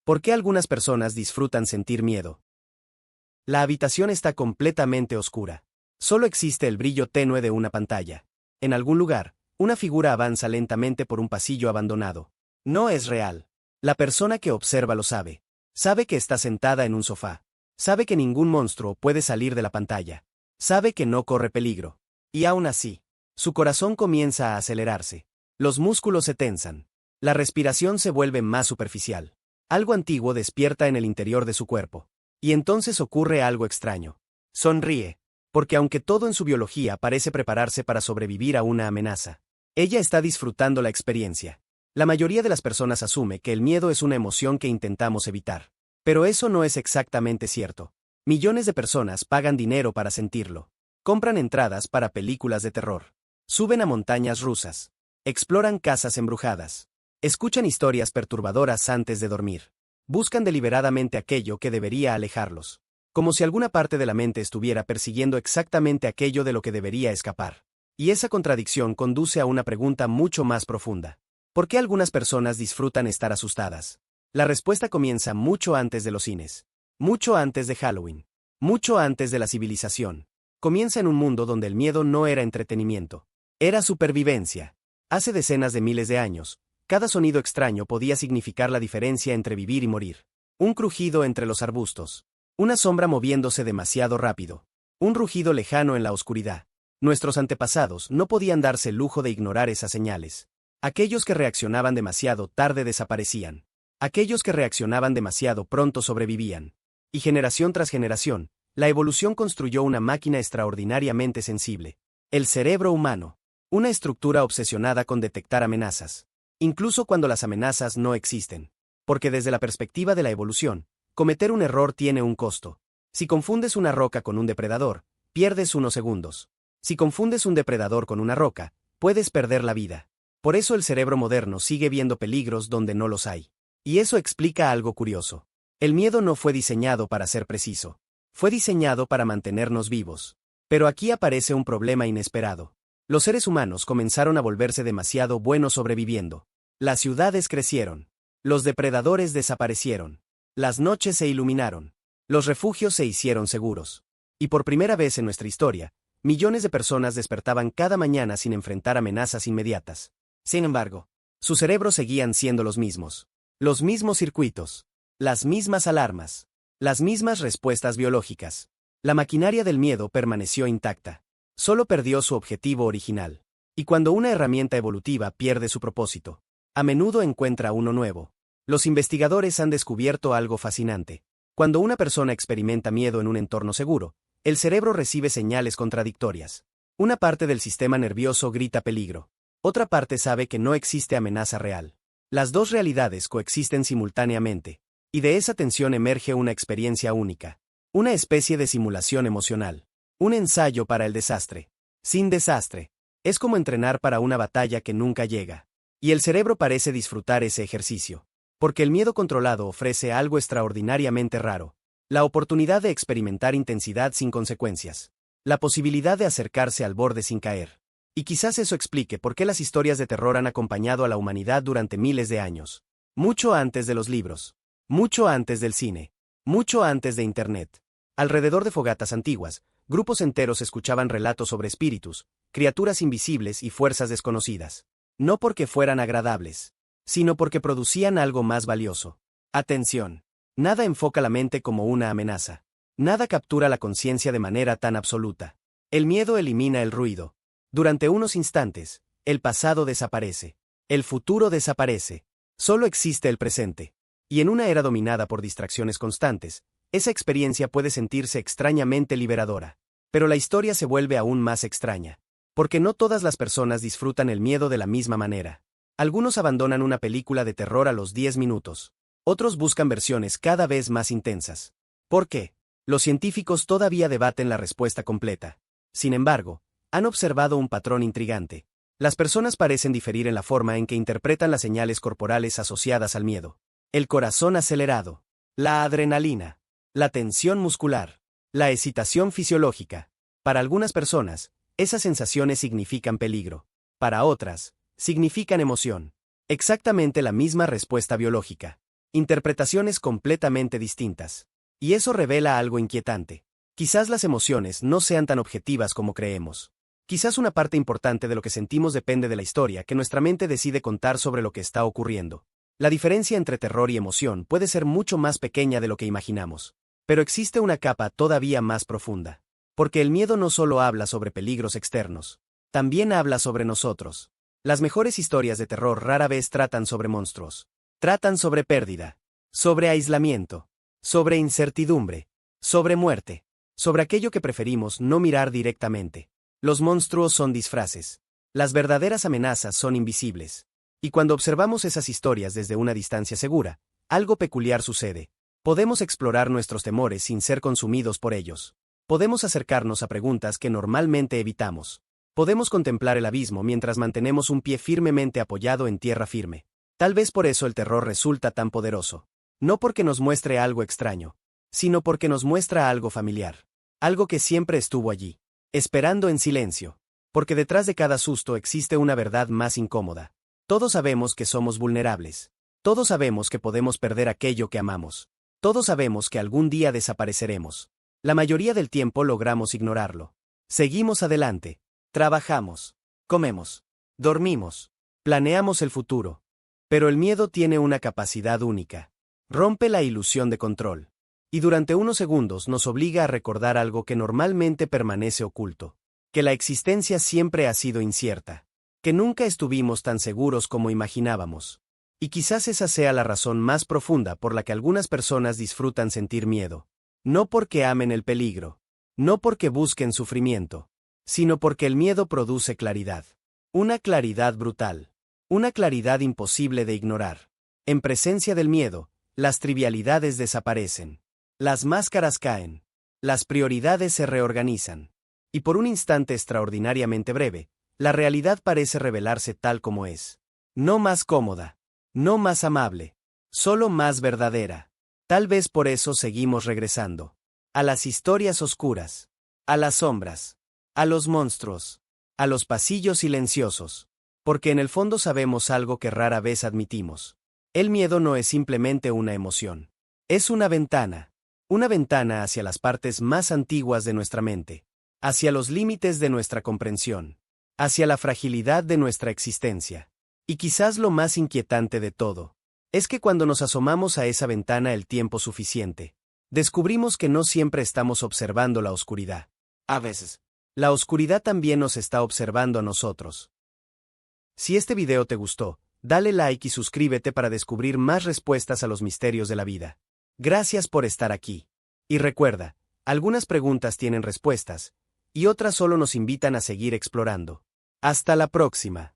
¿Por qué algunas personas disfrutan sentir miedo? La habitación está completamente oscura. Solo existe el brillo tenue de una pantalla. En algún lugar, una figura avanza lentamente por un pasillo abandonado. No es real. La persona que observa lo sabe. Sabe que está sentada en un sofá. Sabe que ningún monstruo puede salir de la pantalla. Sabe que no corre peligro. Y aún así, su corazón comienza a acelerarse. Los músculos se tensan. La respiración se vuelve más superficial. Algo antiguo despierta en el interior de su cuerpo. Y entonces ocurre algo extraño. Sonríe, porque aunque todo en su biología parece prepararse para sobrevivir a una amenaza, ella está disfrutando la experiencia. La mayoría de las personas asume que el miedo es una emoción que intentamos evitar. Pero eso no es exactamente cierto. Millones de personas pagan dinero para sentirlo. Compran entradas para películas de terror. Suben a montañas rusas. Exploran casas embrujadas. Escuchan historias perturbadoras antes de dormir. Buscan deliberadamente aquello que debería alejarlos. Como si alguna parte de la mente estuviera persiguiendo exactamente aquello de lo que debería escapar. Y esa contradicción conduce a una pregunta mucho más profunda. ¿Por qué algunas personas disfrutan estar asustadas? La respuesta comienza mucho antes de los cines. Mucho antes de Halloween. Mucho antes de la civilización. Comienza en un mundo donde el miedo no era entretenimiento. Era supervivencia. Hace decenas de miles de años, cada sonido extraño podía significar la diferencia entre vivir y morir. Un crujido entre los arbustos. Una sombra moviéndose demasiado rápido. Un rugido lejano en la oscuridad. Nuestros antepasados no podían darse el lujo de ignorar esas señales. Aquellos que reaccionaban demasiado tarde desaparecían. Aquellos que reaccionaban demasiado pronto sobrevivían. Y generación tras generación, la evolución construyó una máquina extraordinariamente sensible. El cerebro humano. Una estructura obsesionada con detectar amenazas. Incluso cuando las amenazas no existen. Porque desde la perspectiva de la evolución, cometer un error tiene un costo. Si confundes una roca con un depredador, pierdes unos segundos. Si confundes un depredador con una roca, puedes perder la vida. Por eso el cerebro moderno sigue viendo peligros donde no los hay. Y eso explica algo curioso. El miedo no fue diseñado para ser preciso. Fue diseñado para mantenernos vivos. Pero aquí aparece un problema inesperado. Los seres humanos comenzaron a volverse demasiado buenos sobreviviendo. Las ciudades crecieron. Los depredadores desaparecieron. Las noches se iluminaron. Los refugios se hicieron seguros. Y por primera vez en nuestra historia, millones de personas despertaban cada mañana sin enfrentar amenazas inmediatas. Sin embargo, sus cerebros seguían siendo los mismos. Los mismos circuitos. Las mismas alarmas. Las mismas respuestas biológicas. La maquinaria del miedo permaneció intacta. Solo perdió su objetivo original. Y cuando una herramienta evolutiva pierde su propósito, a menudo encuentra uno nuevo. Los investigadores han descubierto algo fascinante. Cuando una persona experimenta miedo en un entorno seguro, el cerebro recibe señales contradictorias. Una parte del sistema nervioso grita peligro. Otra parte sabe que no existe amenaza real. Las dos realidades coexisten simultáneamente. Y de esa tensión emerge una experiencia única. Una especie de simulación emocional. Un ensayo para el desastre. Sin desastre. Es como entrenar para una batalla que nunca llega. Y el cerebro parece disfrutar ese ejercicio. Porque el miedo controlado ofrece algo extraordinariamente raro. La oportunidad de experimentar intensidad sin consecuencias. La posibilidad de acercarse al borde sin caer. Y quizás eso explique por qué las historias de terror han acompañado a la humanidad durante miles de años. Mucho antes de los libros. Mucho antes del cine. Mucho antes de Internet. Alrededor de fogatas antiguas, grupos enteros escuchaban relatos sobre espíritus, criaturas invisibles y fuerzas desconocidas. No porque fueran agradables, sino porque producían algo más valioso. Atención. Nada enfoca la mente como una amenaza. Nada captura la conciencia de manera tan absoluta. El miedo elimina el ruido. Durante unos instantes, el pasado desaparece. El futuro desaparece. Solo existe el presente. Y en una era dominada por distracciones constantes, esa experiencia puede sentirse extrañamente liberadora. Pero la historia se vuelve aún más extraña. Porque no todas las personas disfrutan el miedo de la misma manera. Algunos abandonan una película de terror a los 10 minutos. Otros buscan versiones cada vez más intensas. ¿Por qué? Los científicos todavía debaten la respuesta completa. Sin embargo, han observado un patrón intrigante. Las personas parecen diferir en la forma en que interpretan las señales corporales asociadas al miedo. El corazón acelerado. La adrenalina. La tensión muscular. La excitación fisiológica. Para algunas personas, esas sensaciones significan peligro. Para otras, significan emoción. Exactamente la misma respuesta biológica. Interpretaciones completamente distintas. Y eso revela algo inquietante. Quizás las emociones no sean tan objetivas como creemos. Quizás una parte importante de lo que sentimos depende de la historia que nuestra mente decide contar sobre lo que está ocurriendo. La diferencia entre terror y emoción puede ser mucho más pequeña de lo que imaginamos. Pero existe una capa todavía más profunda. Porque el miedo no solo habla sobre peligros externos, también habla sobre nosotros. Las mejores historias de terror rara vez tratan sobre monstruos. Tratan sobre pérdida, sobre aislamiento, sobre incertidumbre, sobre muerte, sobre aquello que preferimos no mirar directamente. Los monstruos son disfraces. Las verdaderas amenazas son invisibles. Y cuando observamos esas historias desde una distancia segura, algo peculiar sucede. Podemos explorar nuestros temores sin ser consumidos por ellos. Podemos acercarnos a preguntas que normalmente evitamos. Podemos contemplar el abismo mientras mantenemos un pie firmemente apoyado en tierra firme. Tal vez por eso el terror resulta tan poderoso. No porque nos muestre algo extraño, sino porque nos muestra algo familiar. Algo que siempre estuvo allí, esperando en silencio. Porque detrás de cada susto existe una verdad más incómoda. Todos sabemos que somos vulnerables. Todos sabemos que podemos perder aquello que amamos. Todos sabemos que algún día desapareceremos. La mayoría del tiempo logramos ignorarlo. Seguimos adelante. Trabajamos. Comemos. Dormimos. Planeamos el futuro. Pero el miedo tiene una capacidad única. Rompe la ilusión de control. Y durante unos segundos nos obliga a recordar algo que normalmente permanece oculto. Que la existencia siempre ha sido incierta. Que nunca estuvimos tan seguros como imaginábamos. Y quizás esa sea la razón más profunda por la que algunas personas disfrutan sentir miedo. No porque amen el peligro. No porque busquen sufrimiento. Sino porque el miedo produce claridad. Una claridad brutal. Una claridad imposible de ignorar. En presencia del miedo, las trivialidades desaparecen. Las máscaras caen. Las prioridades se reorganizan. Y por un instante extraordinariamente breve, la realidad parece revelarse tal como es. No más cómoda. No más amable. Solo más verdadera. Tal vez por eso seguimos regresando. A las historias oscuras. A las sombras. A los monstruos. A los pasillos silenciosos. Porque en el fondo sabemos algo que rara vez admitimos. El miedo no es simplemente una emoción. Es una ventana. Una ventana hacia las partes más antiguas de nuestra mente. Hacia los límites de nuestra comprensión. Hacia la fragilidad de nuestra existencia. Y quizás lo más inquietante de todo, es que cuando nos asomamos a esa ventana el tiempo suficiente, descubrimos que no siempre estamos observando la oscuridad. A veces, la oscuridad también nos está observando a nosotros. Si este video te gustó, dale like y suscríbete para descubrir más respuestas a los misterios de la vida. Gracias por estar aquí. Y recuerda, algunas preguntas tienen respuestas, y otras solo nos invitan a seguir explorando. Hasta la próxima.